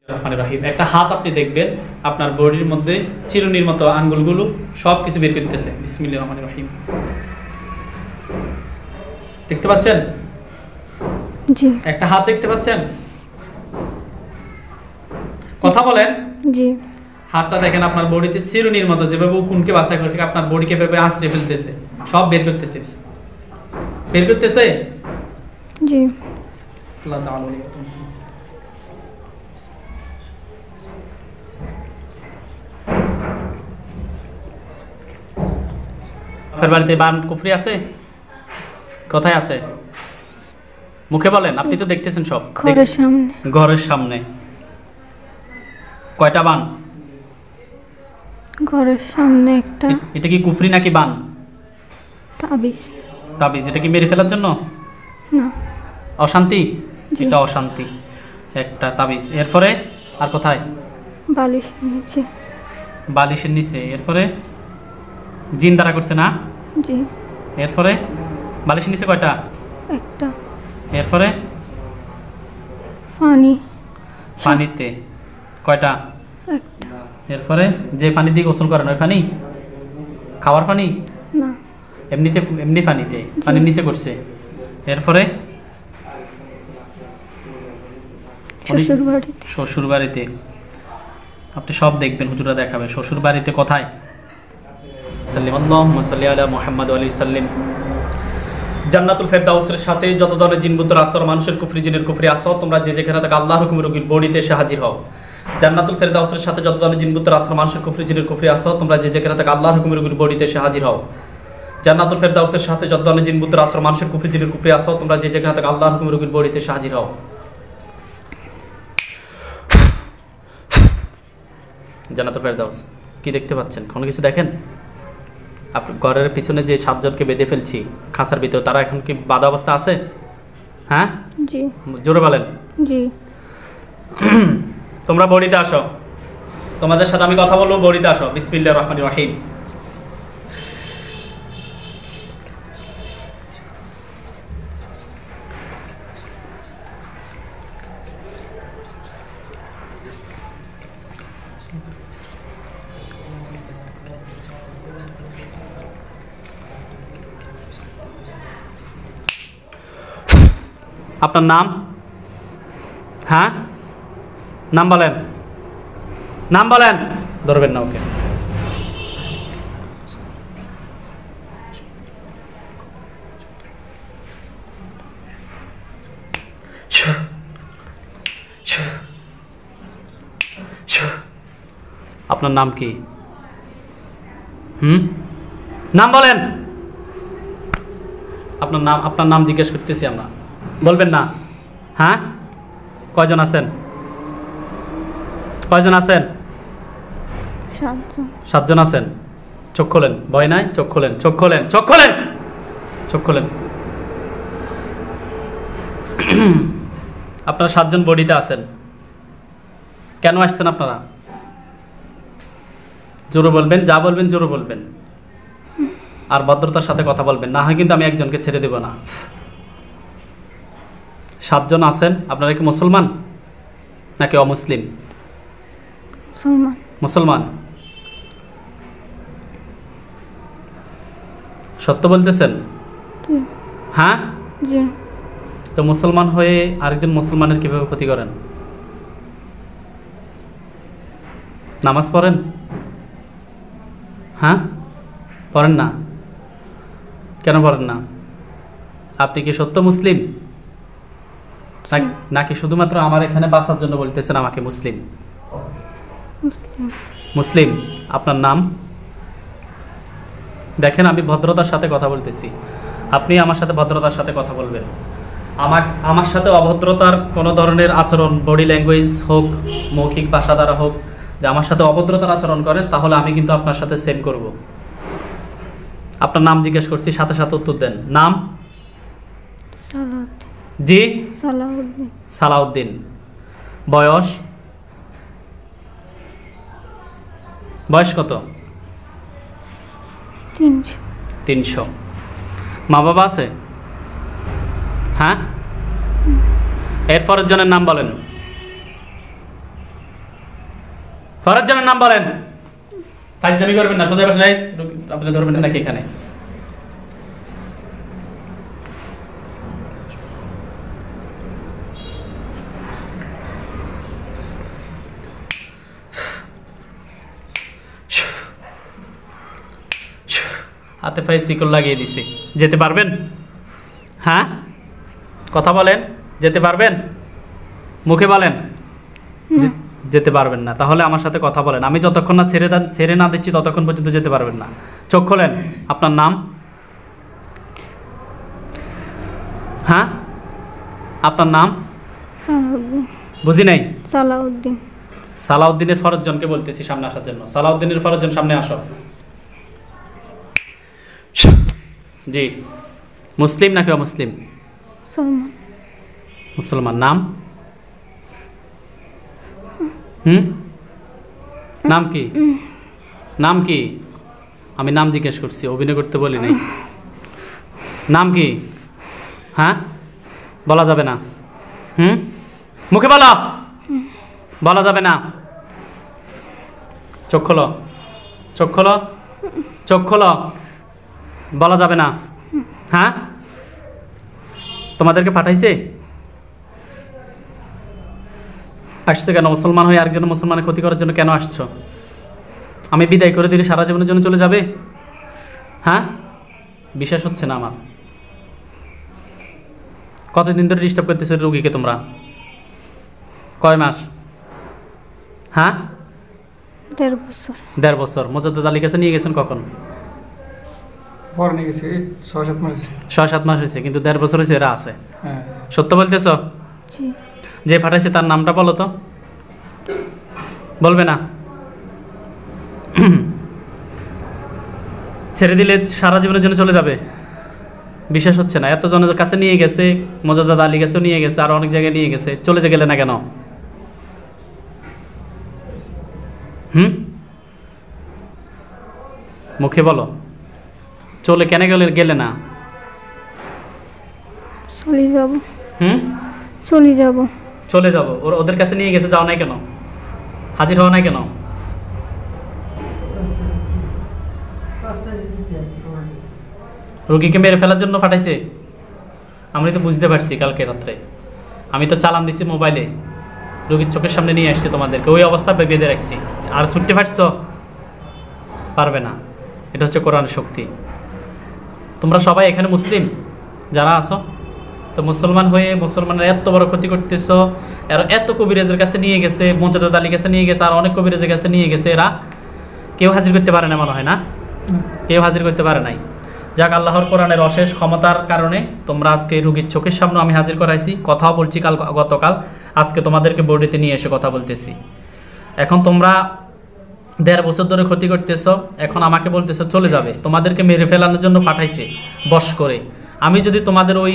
রহমানির রহিম। একটা হাত আপনি দেখবেন আপনার বডির মধ্যে চিরুনির মতো আঙ্গুলগুলো সব কিছু বের করতেছে। বিসমিল্লাহির রহমানির রহিম। দেখতে পাচ্ছেন? জি। একটা হাত দেখতে পাচ্ছেন? কথা বলেন। জি। হাতটা দেখেন আপনার বডিতে চিরুনির মতো যেভাবে উকুনকে বাছাই করে আপনার বডিকে এভাবে আঁচড়ে ফেলতেছে, সব বের করতেছে। বের করতেছে? জি। আল্লাহ তাআলা আলাইকুম। আপনার বাড়িতে বান কুফরি আছে? কোথায় আছে? মুখে বলেন, আপনি তো দেখতেছেন সব। ঘরের সামনে। ঘরের সামনে। কয়টা বান? ঘরের সামনে একটা। এটা কি কুফরি নাকি বান? তাবিজ। তাবিজ। এটা কি মেরে ফেলার জন্য? না। অশান্তি? জি। এটা অশান্তি। একটা তাবিজ। এরপরে আর কোথায়? বালিশের নিচে। বালিশের নিচে। এরপরে জিন দ্বারা করছে না? জি। এরপরে বালিশের নিচে কয়টা? একটা। এরপরে পানি। পানিতে কয়টা? একটা। এরপরে যে পানি দিয়ে গোসল করেন ওই পানি? খাওয়ার পানি? না। এমনিতে এমনি পানিতে পানির নিচে করছে। এরপরে শ্বশুর বাড়িতে। শ্বশুর বাড়িতে। আপনি সব দেখবেন, হুজুরা দেখাবে। শ্বশুর বাড়িতে কোথায়? সাল্লাল্লাহু সাল্লি আলা মুহাম্মদ ওয়া আলিহি সাল্লাম। জান্নাতুল ফেরদাউসের সাথে যত ধরনের জিনবুতের আসর, মানুষের কুফরি জিনের কুফরি আসর, তোমরা যে যেখানে থাকো আল্লাহর হুকুমের বডিতে এসে হাজির হও। জান্নাতুল ফেরদাউসের সাথে যত ধরনের জিনবুতের আসর, মানুষের কুফরি জিনের কুফরি আসর, তোমরা যে যেখানে থাকো আল্লাহর হুকুমের বডিতে এসে হাজির হও। জান্নাতুল ফেরদাউসের সাথে যত ধরনের জিনবুতের আসর, মানুষের কুফরি জিনের কুফরি আসর, তোমরা যে যেখানে থাকো আল্লাহর হুকুমের বডিতে এসে হাজির হও। জান্নাতুল ফেরদাউস কি দেখতে পাচ্ছেন? কোনো কিছু দেখেন? আপনার ঘরের পিছনে যে 7 জনকে বেঁধে ফেলছি খাঁচার ভিতর, তারা এখন কি বাধা অবস্থা আছে? হ্যাঁ? জি। জোরে বলেন। জি। তোমরা বডিতে আসো, তোমাদের সাথে আমি কথা বলবো। বডিতে আসো। বিসমিল্লাহির রহমানির রহিম। আপনার নাম? হ্যাঁ, নাম বলেন। নাম বলেন। ধরবেন না ওকে। আপনার নাম কি? নাম বলেন। আপনার নাম জিজ্ঞেস করতেছি আমরা। বলবেন না? হ্যাঁ, কয়জন আছেন? কয়জন আছেন? 7 জন। 7 জন আছেন। চোখ খোলেন। ভয় নাই? চোখ খোলেন। চোখ খোলেন। চোখ খোলেন। চোখ খোলেন। আপনারা 7 জন বডিতে আছেন। কেন আসছেন আপনারা? জোরে বলবেন। যা বলবেন জোরে বলবেন, আর ভদ্রতার সাথে কথা বলবেন, না হয় কিন্তু আমি একজনকে ছেড়ে দেব না। 7 জন আছেন। আপনারা কি মুসলমান নাকি অমুসলিম? মুসলমান। মুসলমান। সত্য বলতেছেন? জি। হ্যাঁ? জি। তো মুসলমান হয়ে আরেকজন মুসলমানের কিভাবে ক্ষতি করেন? নামাজ পড়েন? হ্যাঁ, পড়েন না। কেন পড়েন না? আপনি কি সত্য মুসলিম নাকি শুধুমাত্র আমার এখানে বাঁচার জন্য বলতেছেন আমাকে মুসলিম? মুসলিম। মুসলিম। আপনার নাম? দেখেন, আমি ভদ্রতার সাথে কথা বলতেছি, আপনি আমার সাথে ভদ্রতার সাথে কথা বলবেন। আমার সাথে অভদ্রতার কোনো ধরনের আচরণ, বডি ল্যাঙ্গুয়েজ হোক, মৌখিক ভাষা দ্বারা হোক, যে আমার সাথে অভদ্রতার আচরণ করেন, তাহলে আমি কিন্তু আপনার সাথে সেম করব। আপনার নাম জিজ্ঞেস করছি, সাথে সাথে উত্তর দেন। নাম? সালাউদ্দিন। জি? সালাউদ্দিন। সালাউদ্দিন। বয়স? বয়স কত? 300। 300। মা বাবা আছে? হ্যাঁ। এরপরের জনের নাম বলেন। ফরজজনের নাম বলেন। ফাইজলামি করবেন না, সোজা বসে আপনি ধরবেন নাকি এখানে? হাতে পায়ে শিকল লাগিয়ে দিছি। যেতে পারবেন? হ্যাঁ, কথা বলেন। যেতে পারবেন? মুখে বলেন যেতে পারবেন না। তাহলে আমার সাথে কথা বলেন। আমি যতক্ষণ না ছেড়ে না দিচ্ছি ততক্ষণ পর্যন্ত যেতে পারবেন না। চোখ খোলেন। আপনার নাম? হ্যাঁ, আপনার নাম? সালাউদ্দিন। বুঝি নাই। সালাউদ্দিন। সালাউদ্দিনের ফরজজনকে বলতেছি সামনে আসার জন্য। সালাউদ্দিনের ফরজজন সামনে আসো। জি, মুসলিম নাকি অমুসলিম? মুসলমান। মুসলমান। নাম? নাম কি? নাম কি? আমি নাম জিজ্ঞেস করছি, অভিনয় করতে বলি নাই। নাম কি? হ্যাঁ, বলা যাবে না। মুখে বলো। বলা যাবে না। চোখ খোলো, চোখ খোলো, চোখ খোলো। বলা যাবে না। হ্যাঁ, তোমাদেরকে পাঠাইছে? আসছো কেন? মুসলমান হয়ে আরেকজন মুসলমানের ক্ষতি করার জন্য কেন আসছো? আমি বিদায় করে দিলে সারা জীবনের জন্য চলে যাবে? হ্যাঁ, বিশ্বাস হচ্ছে না আমার। কতদিন ধরে ডিস্টার্ব করতেছে রোগীকে তোমরা? কয় মাস? হ্যাঁ, 1.5 বছর। 1.5 বছর। মোজাদ্দেদ আলীর কাছে নিয়ে গেছেন কখন? পরে নিয়ে গেছে 6-7 মাস। 6-7 মাস হয়েছে, কিন্তু 1.5 বছর হয়েছে এরা আছে। হ্যাঁ, সত্য বলতেছ? জি। যে পাঠাইছে তার নামটা বলো তো। বলবে না? ছেড়ে দিলে সারা জীবনের জন্য চলে যাবে? বিশ্বাস হচ্ছে না। এত জনের কাছে নিয়ে গেছে, মোজাদ্দেদ আলীর কাছেও নিয়ে গেছে, আর অনেক জায়গায় নিয়ে গেছে। চলে গেলে না কেন? মুখে বলো। চলে কেন গেলে না? চলে যাব। হুম, চলে যাব। চলে যাবো। ওদের কাছে নিয়ে গেছে, যাও নাই কেন? হাজির হওয়া নাই কেন? রোগীকে মেরে ফেলার জন্য পাঠাইছে? আমি তো বুঝতে পারছি কালকে রাত্রে। আমি তো চালান দিছি মোবাইলে, রোগীর চোখের সামনে নিয়ে আসছি তোমাদেরকে, ওই অবস্থা বেঁধে রাখছি। আর ছুটতে পারছ? পারবে না। এটা হচ্ছে কোরআনের শক্তি। তোমরা সবাই এখানে মুসলিম যারা আছো, তো মুসলমান হয়ে মুসলমানের এত বড় ক্ষতি করতেছ। আর এত কবিরাজের কাছে নিয়ে গেছে, মোজাদ্দেদ আলীর কাছে নিয়ে গেছে, আর অনেক কবিরাজের কাছে নিয়ে গেছে। এরা কেউ হাজির করতে পারে না, মনে হয় না? কেউ হাজির করতে পারে নাই। যাক, আল্লাহর কোরআনের অশেষ ক্ষমতার কারণে তোমরা আজকে রুগীর চোখের সামনে আমি হাজির করাইছি। কথাও বলছি গতকাল, আজকে তোমাদেরকে বডিতে নিয়ে এসে কথা বলতেছি। এখন তোমরা 1.5 বছর ধরে ক্ষতি করতেছ, এখন আমাকে বলতেছ চলে যাবে। তোমাদেরকে মেরে ফেলানোর জন্য পাঠাইছে বশ করে। আমি যদি তোমাদের ওই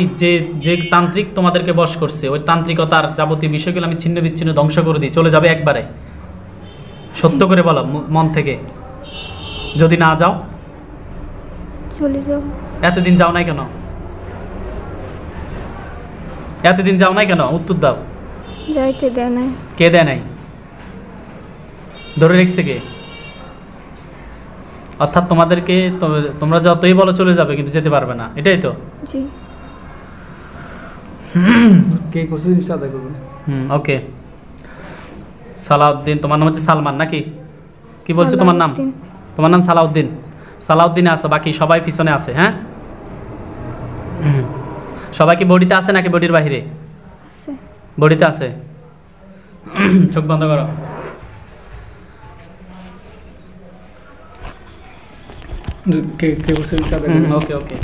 যে তান্ত্রিক তোমাদেরকে বশ করছে, ওই তান্ত্রিকতার যাবতীয় বিষয়গুলো আমি ছিন্ন বিচ্ছিন্ন ধ্বংস করে দিই, চলে যাবে একবারে? সত্য করে বলো মন থেকে। যদি না যাও? চলে যাব। এতদিন যাও নাই কেন? এতদিন যাও নাই কেন? উত্তর দাও। যাইতে দেয় নাই। কে দেয় নাই? ধরে রেখেছে কে? অর্থাৎ তোমাদেরকে তোমরা যতই বলো চলে যাবে, কিন্তু যেতে পারবে না, এটাই তো? জি। কে করছে জিনিসটা আদায় করবেন। ওকে। সালাউদ্দিন, তোমার নাম হচ্ছে সালমান নাকি? কি বলছো তোমার নাম? তোমার নাম সালাউদ্দিন। সালাউদ্দিনে আছে, বাকি সবাই পিছনে আছে। হ্যাঁ, সবাই কি বডিতে আছে নাকি বডির বাহিরে? আছে। বডিতে আছে। চোখ বন্ধ করো। কে করছে জিনিসটা আদায় করবেন। ওকে ওকে।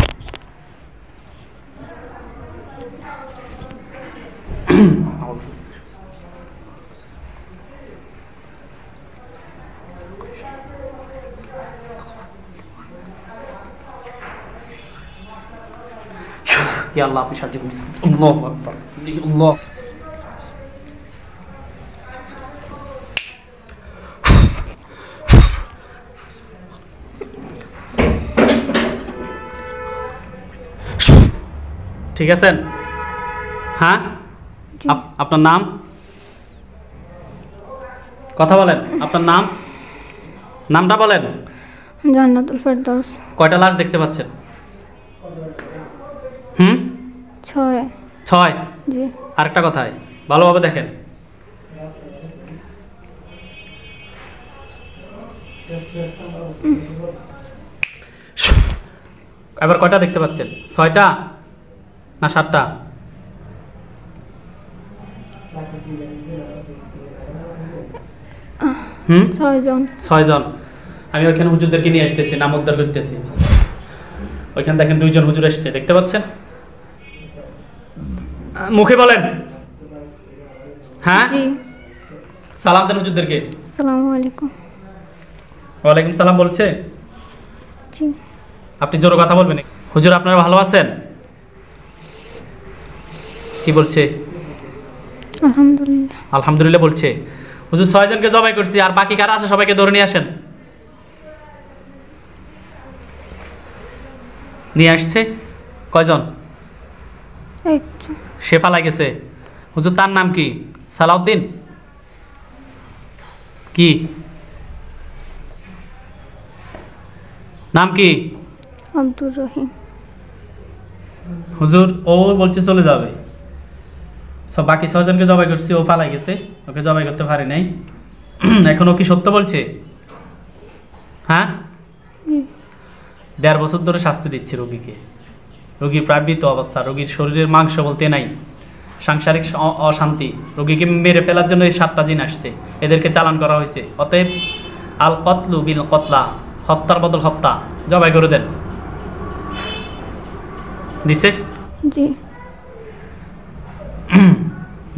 ইয়া আল্লাহ, আপনি সাহায্য করুন। আল্লাহু আকবার। আল্লাহ। ঠিক আছেন? হ্যাঁ, আপনার নাম? কথা বলেন, আপনার নাম, নামটা বলেন। জান্নাতুল ফেরদাউস। কয়টা লাশ দেখতে পাচ্ছেন? 6। 6। জি। আরেকটা কথায় ভালোভাবে দেখেন। এবার কয়টা দেখতে পাচ্ছেন? 6টা না 7টা? 6 জন। 6 জন। আমি ওইখানে হুজুরদেরকে নিয়ে আসতেছি, নাম উদ্ধার করতেছি। ওইখানে দেখেন 2 জন হুজুর এসেছে, দেখতে পাচ্ছেন? মুখে বলেন। হ্যাঁ, জি। সালাম দেন হুজুরদেরকে। আসসালামু আলাইকুম। ওয়ালাইকুম সালাম বলছে। জি। আপনি জোরে কথা বলবেন। হুজুর আপনারা ভালো আছেন? কি বলছে? আলহামদুলিল্লাহ। আলহামদুলিল্লাহ বলছে। হুজুর 6 জনকে জবাই করছি, আর বাকি কারা আছে সবাইকে ধরে নিয়ে আসেন। নিয়ে আসছে কয়জন? একজন। সে পালাই গেছে। হুজুর তার নাম কি? সালাউদ্দিন? কি নাম কি? আব্দুর রহিম। হুজুর ও বলছে চলে যাবে। সব বাকি 6 জনকে জবাই করছি, ও পালাই গেছে, ওকে জবাই করতে পারি নাই। এখন ও কি সত্য বলছে? হ্যাঁ, জি। 1.5 বছর ধরে শাস্তি দিচ্ছে রোগীকে। রোগী প্রায় মৃত অবস্থা, রোগীর শরীরের মাংস বলতে নাই, সাংসারিক অশান্তি। রোগীকে মেরে ফেলার জন্য এই 7টা জিন আসছে, এদেরকে চালান করা হয়েছে। অতএব আল কতলু বিল কতলা, হত্যার বদল হত্যা, জবাই করে দেন। দিছে? জি।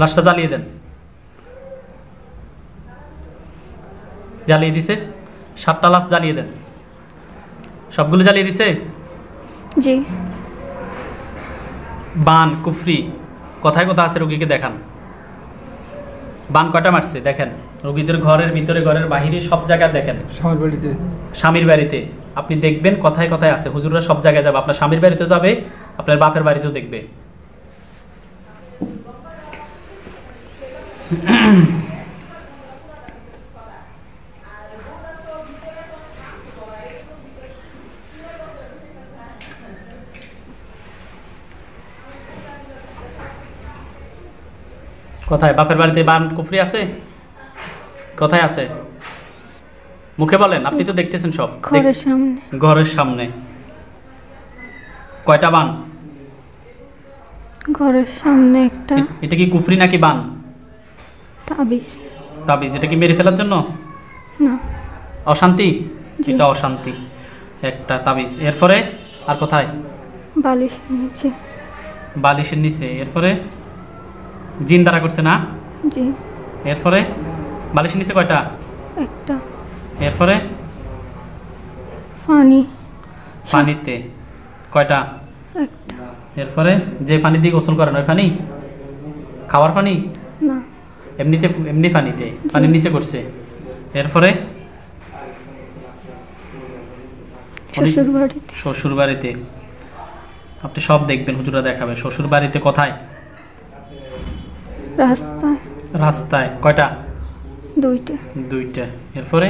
লাশটা জ্বালিয়ে দেন। জ্বালিয়ে দিছে? 7টা লাশ জ্বালিয়ে দেন। সবগুলো জ্বালিয়ে দিছে? জি। বান কুফরি কোথায় কোথায় আছে রোগীকে দেখান। বান কয়টা মারছে দেখেন। রোগীদের ঘরের ভিতরে, ঘরের বাহিরে, সব জায়গায় দেখেন। স্বামীর বাড়িতে। স্বামীর বাড়িতে আপনি দেখবেন কোথায় কোথায় আছে। হুজুররা সব জায়গায় যাবে, আপনার স্বামীর বাড়িতে যাবে, আপনার বাপের বাড়িতেও দেখবে। কোথায় বাপের বাড়িতে বান কুফরি আছে? কোথায় আছে? মুখে বলেন, আপনি তো দেখতেছেন সব। ঘরের সামনে। ঘরের সামনে। কয়টা বান? ঘরের সামনে একটা। এটা কি কুফরি নাকি বান? তাবিজ। তাবিজ। এটা কি মেরে ফেলার জন্য? না। অশান্তি? জি। এটা অশান্তি। একটা তাবিজ। এরপরে আর কোথায়? বালিশের নিচে। বালিশের নিচে। এরপরে জিন দ্বারা করছে না? জি। এরপরে বালিশের নিচে কয়টা? একটা। এরপরে পানি। পানিতে কয়টা? একটা। এরপরে যে পানি দিয়ে গোসল করেন ওই পানি? খাওয়ার পানি? না। এমনিতে, এমনি পানিতে, পানির নিচে করছে। এরপরে শ্বশুর বাড়িতে। শ্বশুর বাড়িতে। আপনি সব দেখবেন, হুজুরা দেখাবে। শ্বশুর বাড়িতে কোথায়? রাস্তায়। রাস্তায়। কয়টা? 2টা। 2টা। এরপরে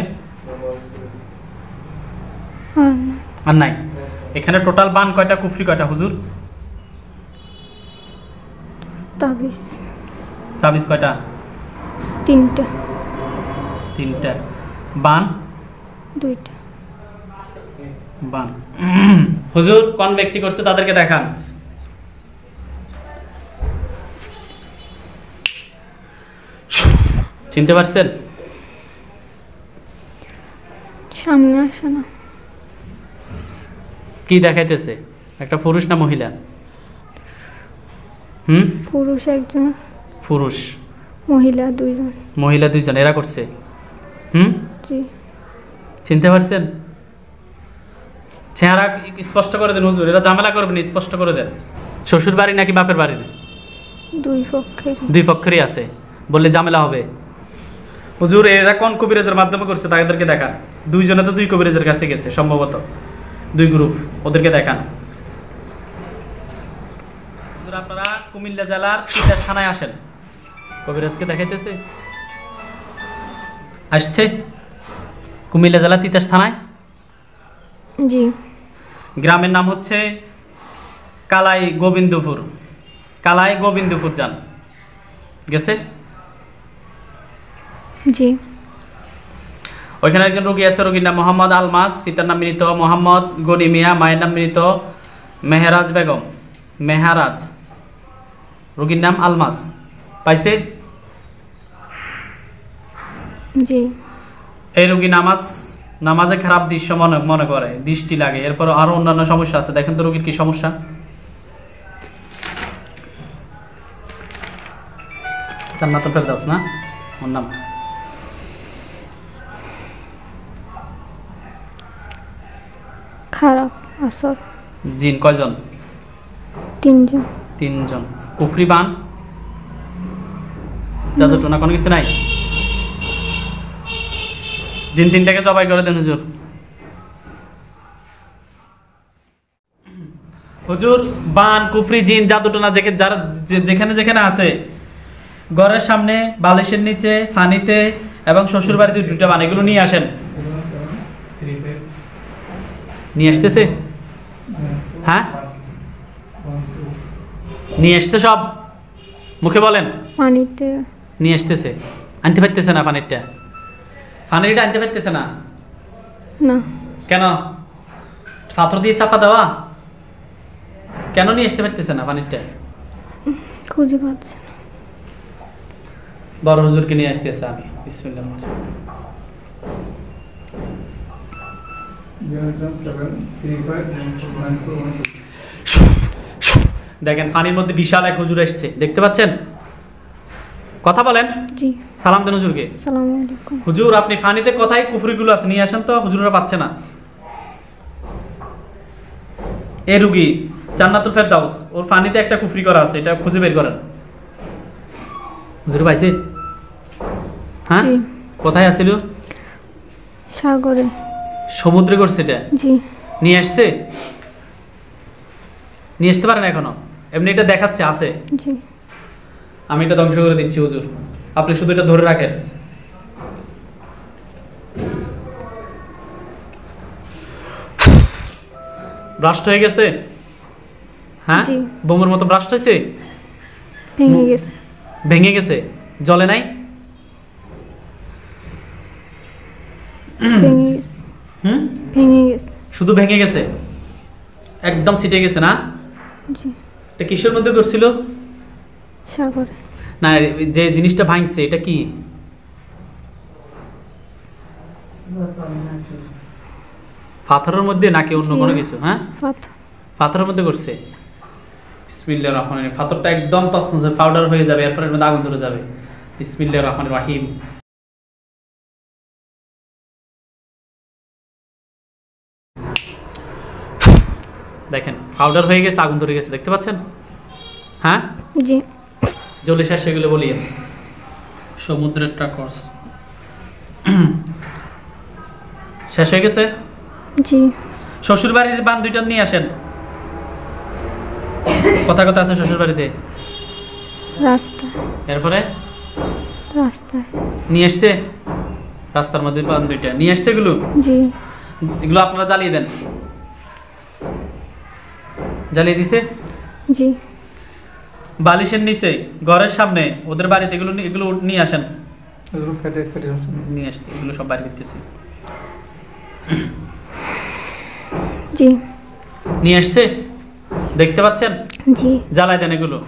আর না। আর নাই। এখানে টোটাল বান কয়টা, কুফরি কয়টা হুজুর? তাবিজ। তাবিজ কয়টা? 3টা। 3টা। বান? 2টা। বান। হুজুর কোন ব্যক্তি করছে তাদেরকে দেখান। চিনতে পারছেন? সামনে আসে না। কি দেখাইতেছে? একটা পুরুষ না মহিলা? পুরুষ একজন। পুরুষ। মহিলা 2 জন। মহিলা 2 জন। এরা করছে? জি। চিনতে পারছেন? চেহারা স্পষ্ট করে দেন হুজুর, এরা ঝামেলা করবেন, স্পষ্ট করে দেন। শ্বশুর বাড়ি নাকি বাপের বাড়ি? 2 পক্ষের। 2 পক্ষেরই আছে, বললে ঝামেলা হবে। হুজুর এরা কোন কবিরাজের মাধ্যমে করছে তাদেরকে দেখান। 2 জনে তো 2 কবিরাজের কাছে গেছে সম্ভবত, 2 গ্রুপ, ওদেরকে দেখান। হুজুর আপনারা কুমিল্লা জেলার তিতাস থানায় আসেন, কবিরাজকে দেখাইতেছে। আসছে কুমিল্লা জেলা তিতাস থানায়। জি। গ্রামের নাম হচ্ছে কালাই গোবিন্দপুর। কালাই গোবিন্দপুর যান, গেছে? জি। ওইখানে একজন রোগী আছে, রোগীর নাম মোহাম্মদ আলমাস, পিতার নাম মৃত মোহাম্মদ গনি মিয়া, মায়ের নাম মৃত মেহরাজ বেগম। মেহরাজ, রোগীর নাম আলমাস। পাইছে? জি। এই রোগী নামাজে খারাপ দৃশ্য মনে করে, দৃষ্টি লাগে, এরপর আরো অন্যান্য সমস্যা আছে। দেখেন তো রোগীর কি সমস্যা। জান্নাতুল ফেরদাউস না ওর নাম? খারাপ আসর। জিন কয়জন? 3 জন। 3 জন। কুফরি বান জাদু টোনা কোনো কিছু নাই? জিন 3টাকে জবাই করে দেন হুজুর। হুজুর বান কুফরি জিন জাদু টোনা যারা যেখানে যেখানে আছে, ঘরের সামনে, বালিশের নিচে, ফানিতে এবং শ্বশুর বাড়িতে 2টা বান, এগুলো নিয়ে আসেন। নিয়ে আসতেছে? হ্যাঁ নিয়ে আসছে সব, মুখে বলেন। পানিতে নিয়ে আসতেছে, আনতে পারতেছে না পানিরটা? পানিরটা আনতে পারতেছে না না। কেন? পাথর দিয়ে চাপা দেওয়া? কেন নিয়ে আসতে পারতেছে না পানিরটা? খুঁজে পাচ্ছে না। বড় হুজুরকে নিয়ে আসতেছে আমি। বিসমিল্লাহ। দেখেন পানির মধ্যে বিশাল এক হুজুর এসছে, দেখতে পাচ্ছেন? কথা বলেন। জি। সালাম দেন হুজুরকে। আসসালামু আলাইকুম। হুজুর আপনি ফানিতে কোথায় কুফরিগুলো আছে নিয়ে আসেন তো, হুজুররা পাচ্ছে না। এই রুগী জান্নাতুল ফেরদাউস, ওর ফানিতে একটা কুফরি করা আছে, এটা খুঁজে বের করেন। হুজুর পাইছে? হ্যাঁ জি। কোথায় আছিল? সাগরে। সমুদ্রে করছে এটা? জি। নিয়ে আসছে? নিয়ে আসতে পারেন এখনো? এমনি এটা দেখাচ্ছে আছে। জি। আমি এটা ধ্বংস করে দিচ্ছি হুজুর, আপনি শুধু এটা ধরে রাখেন। ব্রাস্ট হয়ে গেছে? হ্যাঁ জি। বোমের মতো ব্রাস্ট হয়েছে? ভেঙে গেছে। ভেঙে গেছে? জলে নাই? ভেঙে গেছে। হুম, ভেঙে গেছে। শুধু ভেঙে গেছে, একদম ছিটে গেছে না? জি। এটা কিসের মধ্যে করছিল? সাগরে। না, যে জিনিসটা ভাঙছে এটা কি? পাথরের মধ্যে নাকি অন্য কোনো কিছু? হ্যাঁ পাথর। পাথরের মধ্যে করছে। বিসমিল্লাহির রহমানির রহিম। পাথরটা একদম তছনছে পাউডার হয়ে যাবে, এরপর এর মধ্যে আগুন ধরে যাবে। বিসমিল্লাহির রহমানির রহিম। দেখেন পাউডার হয়ে গেছে, আগুন ধরে গেছে, দেখতে পাচ্ছেন? হ্যাঁ জি। জলে শেষ সেগুলো বলি। সমুদ্রের ট্রাকর্স শেষ হয়ে গেছে। জি। শ্বশুর বাড়ির বান 2টা নিয়ে আসেন। কথা কথা আছে শ্বশুর বাড়িতে? রাস্তায়। এরপরে রাস্তায়। নিয়ে আসছে, রাস্তার মধ্যে বান 2টা নিয়ে আসছে। এগুলো জি। এগুলো আপনারা জ্বালিয়ে দেন। জ্বালিয়ে দিছে? জি। বালিশের নিচে, ঘরের সামনে, ওদের বাড়িতে এগুলো নিয়ে আসেন। নিয়ে আসতে এগুলো সব বাইরে করতেছি। জি। নিয়ে আসছে, দেখতে পাচ্ছেন? জি। জ্বালায় দেন এগুলো,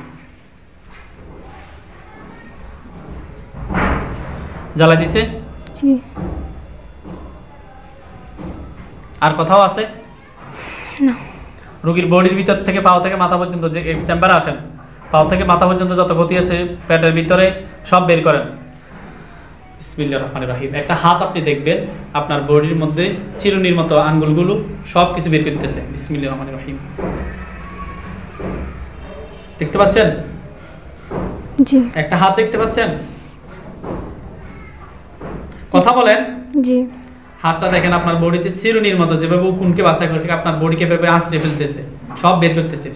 জ্বালাই দিছে। জি। আর কোথাও আছে? না। রোগীর বডির ভিতর থেকে পাও থেকে মাথা পর্যন্ত, যে চেম্বারে আসেন, পাও থেকে মাথা পর্যন্ত যত ক্ষতি আছে পেটের ভিতরে সব বের করেন। বিসমিল্লাহির রহমানির রহিম। একটা হাত আপনি দেখবেন আপনার বডির মধ্যে চিরুনির মতো আঙ্গুলগুলো সব কিছু বের করতেছে। বিসমিল্লাহির রহমানির রহিম। দেখতে পাচ্ছেন? জি। একটা হাত দেখতে পাচ্ছেন? কথা বলেন। জি। হাতটা দেখেন আপনার বডিতে চিরুনির মতো, যেভাবে উকুনকে বাছাই করে ঠিক আপনার বডিকে ভেবে আঁচড়ে ফেলতেছে, সব বের করতেছে।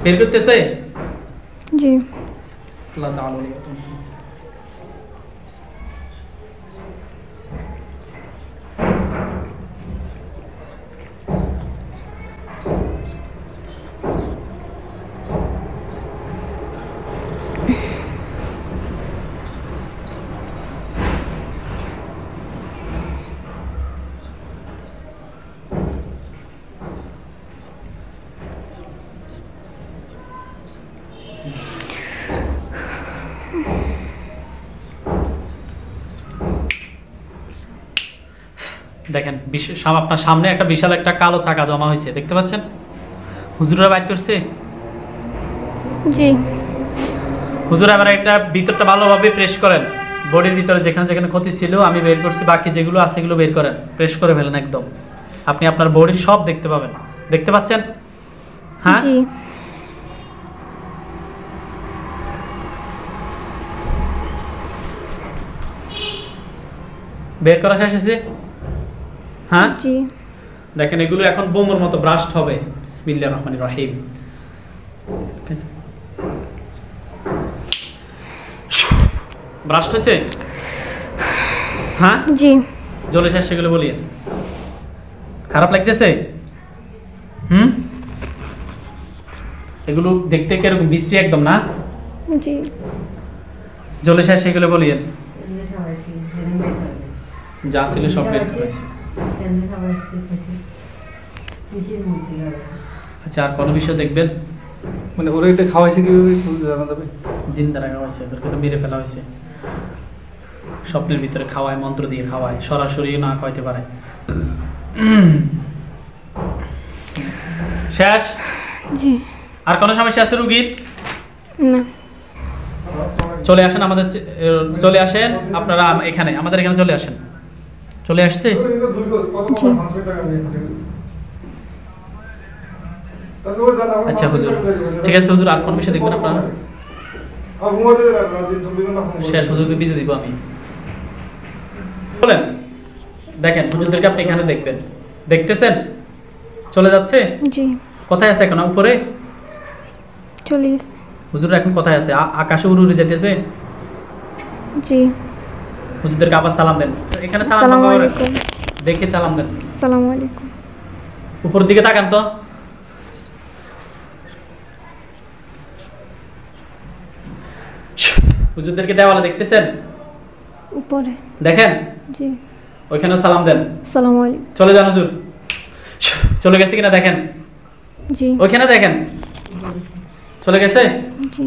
বের করতেছে? জি। আল্লাহ তাআলা দেখেন আপনার সামনে একটা বিশাল একটা কালো চাকা জমা হয়েছে, দেখতে পাচ্ছেন? হুজুরা বাইর করছে। জি। হুজুর এবার একটা ভিতরটা ভালোভাবে প্রেস করেন, বডির ভিতরে যেখানে যেখানে ক্ষতি ছিল আমি বের করছি, বাকি যেগুলো আছে এগুলো বের করেন, প্রেস করে ফেলেন একদম। আপনি আপনার বডির সব দেখতে পাবেন, দেখতে পাচ্ছেন? হ্যাঁ জি। বের করা শেষ হয়েছে? হ্যাঁ জি। দেখেন এগুলো এখন বোমের মতো ব্রাস্ট হবে। বিসমিল্লাহির রহমানির রহিম। ব্রাস্ট হয়েছে? হ্যাঁ জি। জ্বলে শেষ, সেগুলো বলিয়ে। খারাপ লাগতেছে? এগুলো দেখতে কিরকম বিশ্রী একদম না? জি। জ্বলে শেষ, সেগুলো বলিয়ে। যা ছিল সব বের করেছে। আচ্ছা, আর কোনো বিষয় দেখবেন? মানে ওরা এটা খাওয়াইছে কিভাবে একটু জানা যাবে? জিন্দা রাখা হয়েছে, ওদেরকে তো মেরে ফেলা হয়েছে। স্বপ্নের ভিতরে খাওয়ায়, মন্ত্র দিয়ে খাওয়ায়, সরাসরি না খাওয়াইতে পারে। শেষ? জি। আর কোনো সমস্যা আছে রুগীর? না। চলে আসেন আমাদের, চলে আসেন আপনারা এখানে, আমাদের এখানে চলে আসেন। চলে আসছে? আচ্ছা হুজুর, ঠিক আছে হুজুর, আর কোন বিষয় দেখবেন আপনারা? শেষ, হুজুরকে বিদায় দিব আমি। বলেন, দেখেন হুজুরদেরকে আপনি এখানে দেখবেন, দেখতেছেন? চলে যাচ্ছে? জি। কোথায় আছে এখন? উপরে? চলে গেছে। হুজুর এখন কোথায় আছে? আকাশে উড়ে উড়ে যেতেছে? জি। হুজুরদেরকে আবার সালাম দেন, এখানে সালাম আসসালামু করেন, আলাইকুম। দেখে সালাম দেন। আসসালামু আলাইকুম। উপরের দিকে তাকান তো। হুজুরদেরকে দেওয়ালে দেখতেছেন? উপরে। দেখেন, জি। ওইখানে সালাম দেন। আসসালামু আলাইকুম। চলে যান হুজুর। চলে গেছে কিনা দেখেন, জি। ওইখানে দেখেন, চলে গেছে? জি।